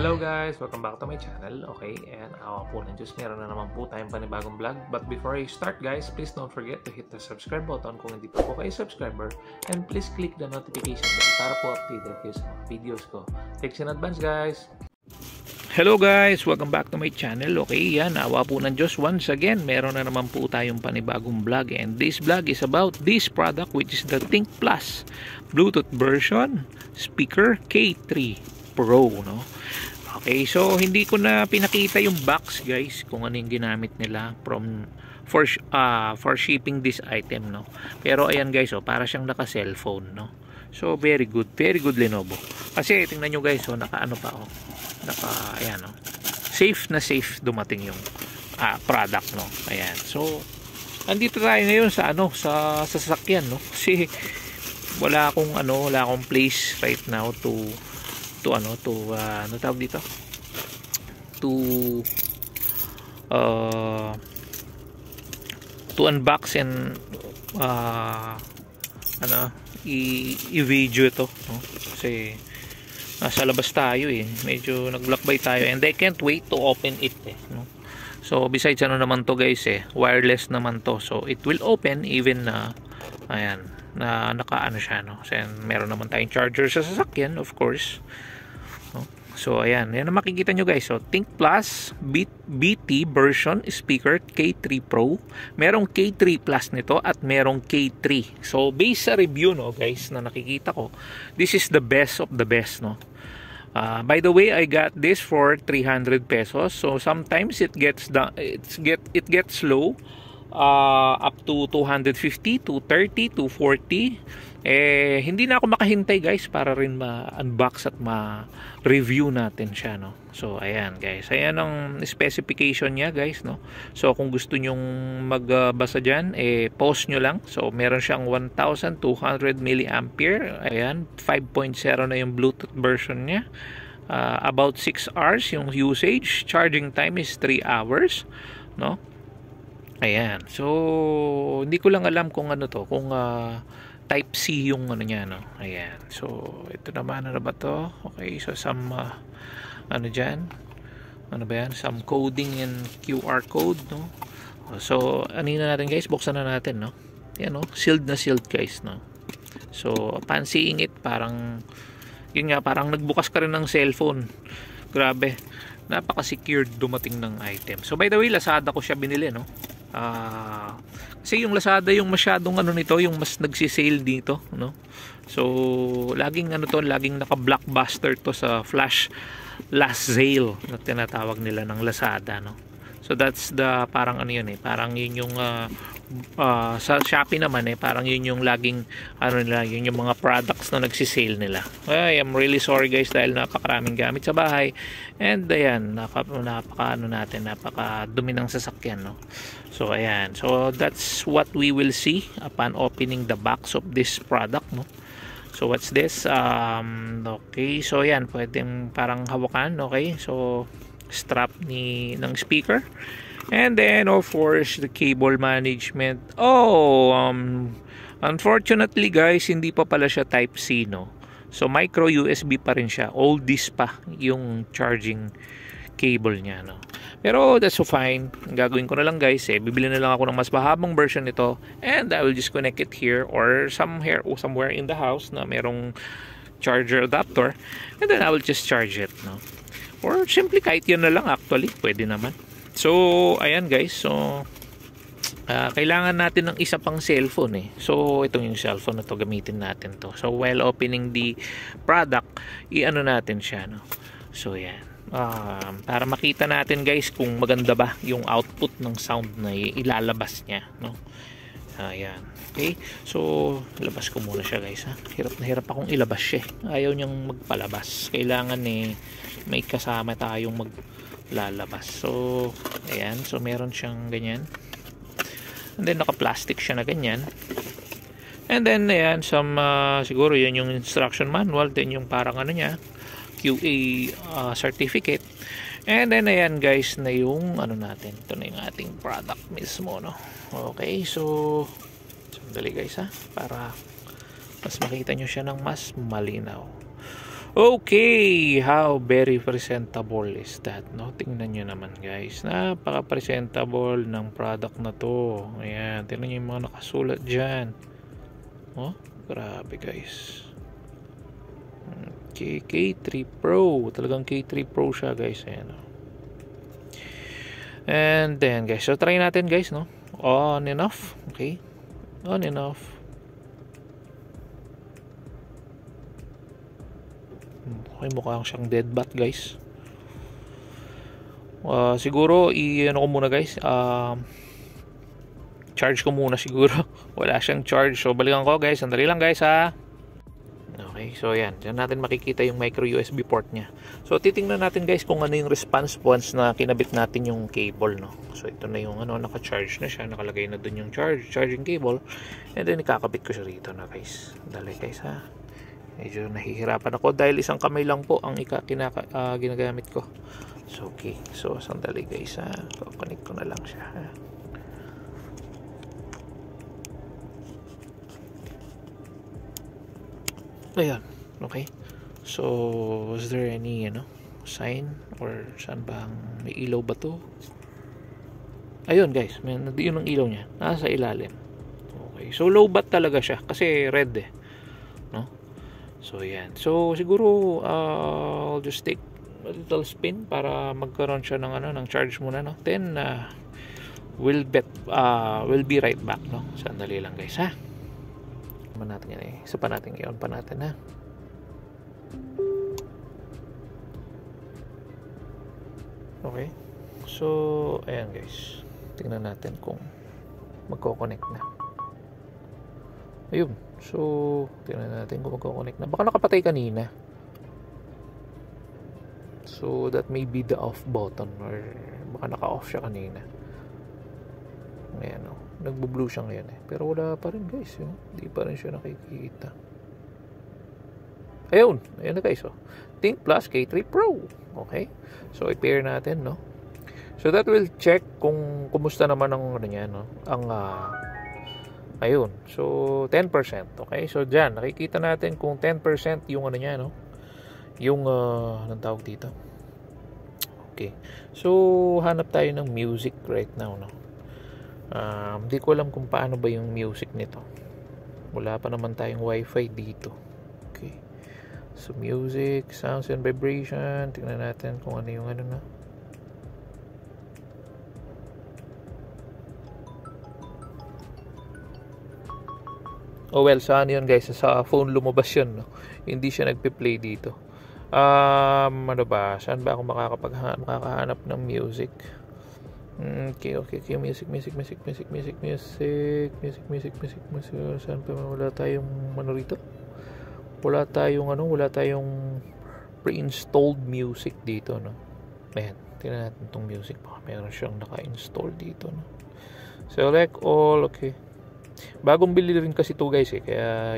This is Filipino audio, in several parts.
Hello guys! Welcome back to my channel. Okay, and awa po ng Diyos, meron na naman po tayong panibagong vlog. But before I start guys, please don't forget to hit the subscribe button kung hindi pa po kayo subscriber. And please click the notification bell para po updated kayo sa mga videos ko. Thanks in advance guys! Hello guys! Welcome back to my channel. Okay, yan, awa po ng Diyos. Once again, meron na naman po tayong panibagong vlog. And this vlog is about this product, which is the Think Plus Bluetooth version speaker K3 Pro, no? Okay, so hindi ko na pinakita yung box guys kung ano yung ginamit nila for shipping this item, no. Pero ayan guys, oh, para siyang naka cellphone, no. So very good Lenovo. Kasi tingnan nyo guys, oh, naka ano pa, oh, naka ayan, oh, safe na safe dumating yung product, no. Ayan, so andito tayo ngayon sa ano, sa sasakyan, no. Kasi wala akong place right now to ano tawag dito, to unbox and i-video ito, no? Kasi nasa labas tayo medyo nag-block-by tayo and I can't wait to open it, no? So besides ano naman to guys, wireless naman to, so it will open even ayan, na naka-ano siya, no? So meron naman tayong charger sa sasakyan, of course, no? So ayan, yan ang makikita nyo guys. So Think Plus BT version speaker K3 Pro, merong K3 Plus nito at merong K3. So based sa review, no guys, na nakikita ko, this is the best of the best, no. By the way, I got this for 300 pesos. So sometimes it gets low, up to 250, 230, 240. Hindi na ako makahintay guys para rin ma-unbox at ma-review natin siya, no. So ayan guys, ayan ang specification niya guys, no. So kung gusto nyong magbasa dyan, post nyo lang. So meron siyang 1200 mAh. Ayan, 5.0 na yung Bluetooth version niya. About 6 hours yung usage. Charging time is 3 hours, no. Ayan, so hindi ko lang alam kung ano to, kung type C yung ano niya, no. Ayan, so ito naman, ano ba to? Okay, so some ano dyan, ano ba yan, some coding and QR code, no. So ano na natin guys, buksan na natin, no. Yan, no, sealed na sealed guys, no. So upon seeing it, parang yun nga, parang nagbukas ka rin ng cellphone. Grabe, napaka-secured dumating ng item. So by the way, Lazada ko siya binili, no. Kasi yung Lazada yung masyadong ano nito, yung mas nagsisale dito, no. So laging ano to, laging naka-blockbuster to sa flash last sale na tinatawag nila ng Lazada, no. So that's the parang ano yun, parang yun yung sa Shopee naman, parang yun yung laging ano nila, yun yung mga products na nagsisale nila. I am really sorry guys dahil napakaraming gamit sa bahay and ayan, napakadumi ng sasakyan, no. So ayan, so that's what we will see upon opening the box of this product, no. So what's this? Okay, so ayan, pwedeng parang hawakan, okay. So strap ng speaker, and then of course the cable management. Unfortunately guys, hindi pa pala siya type C, no. So micro USB pa rin siya, oldies pa yung charging cable niya, no. Pero that's so fine. Ang gagawin ko na lang guys, bibili na lang ako ng mas mahabang version nito and I will just connect it here or somewhere in the house na merong charger adapter, and then I will just charge it, no. Or simply kahit yan na lang, actually pwede naman. So ayan guys, so kailangan natin ng isa pang cellphone, So itong yung cellphone na to, gamitin natin to. So while opening the product, i-ano natin siya, no. So yan, para makita natin guys kung maganda ba yung output ng sound na ilalabas niya, no. Ayan, okay. So labas ko muna siya guys, hirap na hirap akong ilabas siya, ayaw niyang magpalabas. Kailangan may kasama tayong maglalabas. So ayan, so meron siyang ganyan, and then naka plastic siya na ganyan, and then ayan, some siguro yun yung instruction manual, then yung parang ano niya, QA certificate, and then ayan guys na yung ano natin, ito na yung ating product mismo, no. Okay, so sandali guys, para mas makita nyo siya ng mas malinaw. Okay, how very presentable is that, no? Tingnan nyo naman guys, napaka-presentable ng product na to. Ayan, tingnan nyo yung mga nakasulat dyan. Oh, grabe guys. Okay, K3 Pro, talagang K3 Pro siya guys. Ayan, oh. And then guys, so try natin guys, no? On and off, okay? On and off. Okay, mukhang siyang dead bat guys. Siguro i-ano ko muna guys, charge ko muna siguro. Wala siyang charge, so balikan ko guys. Sandali lang guys ha. Okay, so yan, dyan natin makikita yung micro USB port nya. So titingnan natin guys kung ano yung response once na kinabit natin yung cable, no? So ito na yung ano, naka-charge na siya, nakalagay na dun yung charging cable, and then ikakabit ko siya rito na guys. Dali guys ha. Medyo nahihirapan ako dahil isang kamay lang po ang ginagamit ko. So okay, so sandali guys ha. Connect ko na lang siya ha. Ayan, okay. So is there any sign or saan ba may ilaw ba to? Ayun guys, yun ang ilaw niya, nasa ilalim. Okay, so low bat talaga siya kasi red eh, no? So yan, so siguro I'll just take a little spin para magkaroon siya ng ng charge muna, no? Then we'll be right back, no? Sandali lang guys ha. Natin yan eh. Isa pa natin i-on pa natin ha. Okay. So, ayan guys. Tingnan natin kung magko-connect na. Ayun. So, tingnan natin kung magko-connect na. Baka nakapatay kanina. So, that may be the off button or baka naka-off siya kanina. Ayan o. Nagbo-blue siya ngayon eh. Pero wala pa rin guys. Hindi pa rin siya nakikita. Ayun. Ayun na guys. Think Plus K3 Pro. Okay. So, i-pair natin, no? So, that will check kung kumusta naman ang niya, no? Ayun. So, 10%. Okay. So, dyan. Nakikita natin kung 10% yung niya, no? Yung, anong tawag dito? Okay. So, hanap tayo ng music right now, no? Hindi ko alam kung paano ba yung music nito. Wala pa naman tayong wifi dito. Okay. So music, sounds and vibration. Tingnan natin kung ano yung na. Oh well, saan yun guys? Sa phone lumabas yun, no? Hindi siya nagpe-play dito. Ano ba? Saan ba ako makakahanap ng music? Okay. Music. Saan pa wala tayong rito? Wala tayong pre-installed music dito, no? Ayan, tingnan natin tong music. Baka meron siyang naka-install dito, no? Select all, okay. Bagong bili rin kasi to guys eh, kaya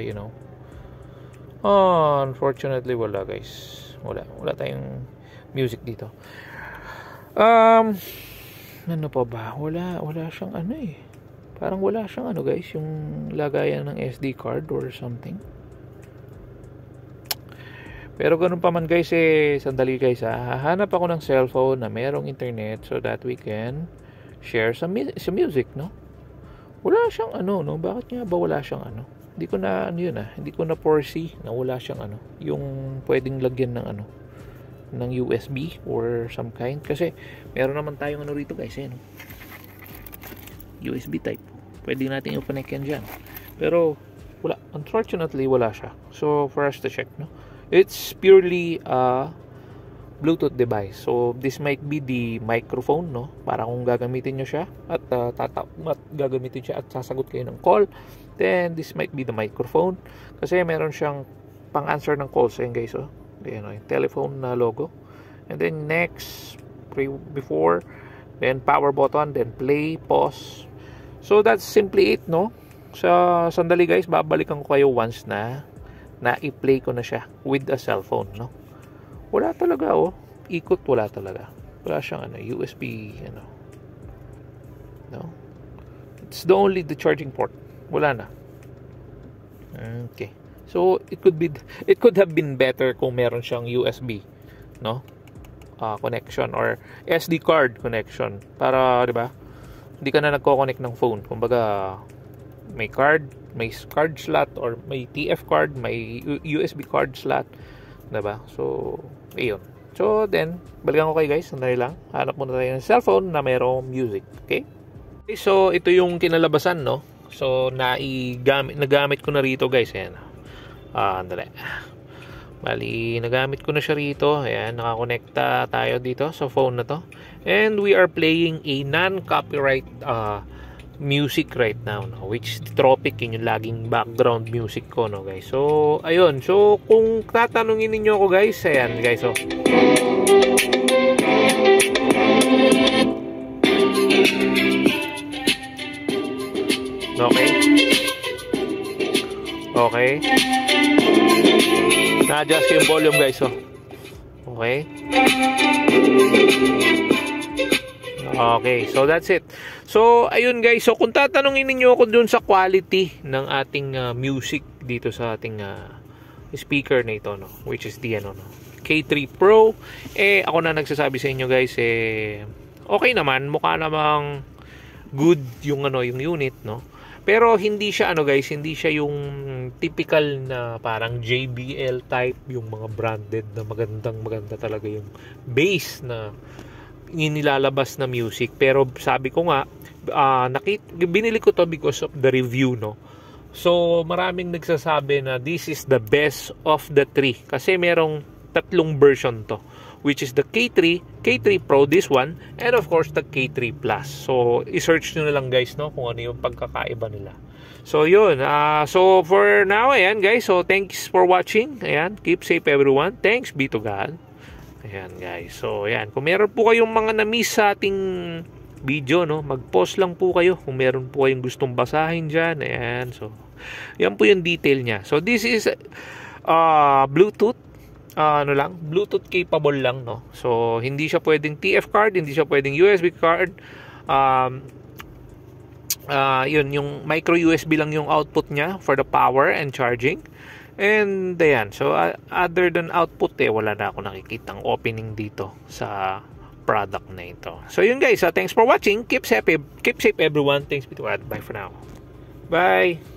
unfortunately wala guys. Wala tayong music dito. Ano pa ba? Wala siyang eh. Parang wala siyang guys, yung lagayan ng SD card or something. Pero ganun pa man guys eh, sandali guys hahanap ako ng cellphone na merong internet so that we can share some music, no? Wala siyang no? Bakit nga ba wala siyang Hindi ko na hindi ko na foresee na wala siyang yung pwedeng lagyan ng ng USB or some kind kasi meron naman tayong rito guys no? USB type, pwede natin i-connect yan dyan, pero wala, unfortunately wala siya. So for us to check, no, it's purely a Bluetooth device. So this might be the microphone, no, para kung gagamitin nyo siya at gagamitin siya at sasagot kayo ng call, then this might be the microphone kasi meron siyang pang answer ng calls. Ayan guys, yung telephone na logo, and then next, before, then power button, then play, pause. So that's simply it, no? So sandali guys, babalikan ko kayo once na i-play ko na siya with a cellphone, no? Wala talaga ikot, wala talaga. Wala siyang USB no? It's the charging port. Wala na. Okay. So it could have been better kung meron siyang USB, no? Connection or SD card connection para, 'di ba? Hindi ka na nagko-connect ng phone. Kumbaga may card slot or may TF card, may USB card slot, 'di ba? So ayun. So then, balikan ko kayo guys, sandali lang. Hanap muna tayo ng cellphone na mayroong music, okay? Okay, so ito yung kinalabasan, no? So nagamit ko na rito guys, ayan. Andali. Bali, nagamit ko na siya rito. Ayan, nakakonekta tayo dito sa phone na to. And we are playing a non-copyright music right now, no? Which is Tropic, yun yung laging background music ko, no guys. So, ayun. So, kung tatanungin ninyo ako guys, ayan guys, so. Okay. Okay. Na-adjust yung volume guys, oh. Okay. Okay, so that's it. So, ayun guys. So, kung tatanungin niyo ako dun sa quality ng ating music dito sa ating speaker na ito, no, which is the K3 Pro, ako na nagsasabi sa inyo guys, okay naman, mukha namang good yung yung unit, no. Pero hindi siya guys, hindi siya yung typical na parang JBL type, yung mga branded na maganda talaga yung bass na inilalabas na music. Pero sabi ko nga, binili ko to because of the review, no. So maraming nagsasabi na this is the best of the three kasi merong tatlong version to, which is the K3 Pro, this one, and of course the K3 Plus. So i-search nyo na lang guys, no, kung ano yung pagkakaiba nila. So yun, so for now, ayan guys, so thanks for watching. Ayan, keep safe everyone. Thanks be to God. Ayan guys, so ayan, kung meron po kayong mga na-miss sa ating video, no, mag-post lang po kayo kung meron po kayong gustong basahin dyan. Ayan, so yan po yung detail nya. So this is Bluetooth, Bluetooth capable lang, no. So hindi siya pwedeng TF card, hindi siya pwedeng USB card. Yun, yung micro USB lang yung output niya for the power and charging. And ayan, so other than output, wala na ako nakikitang opening dito sa product na ito. So yun guys, thanks for watching. Keep safe everyone. Thanks be to God. Bye for now. Bye.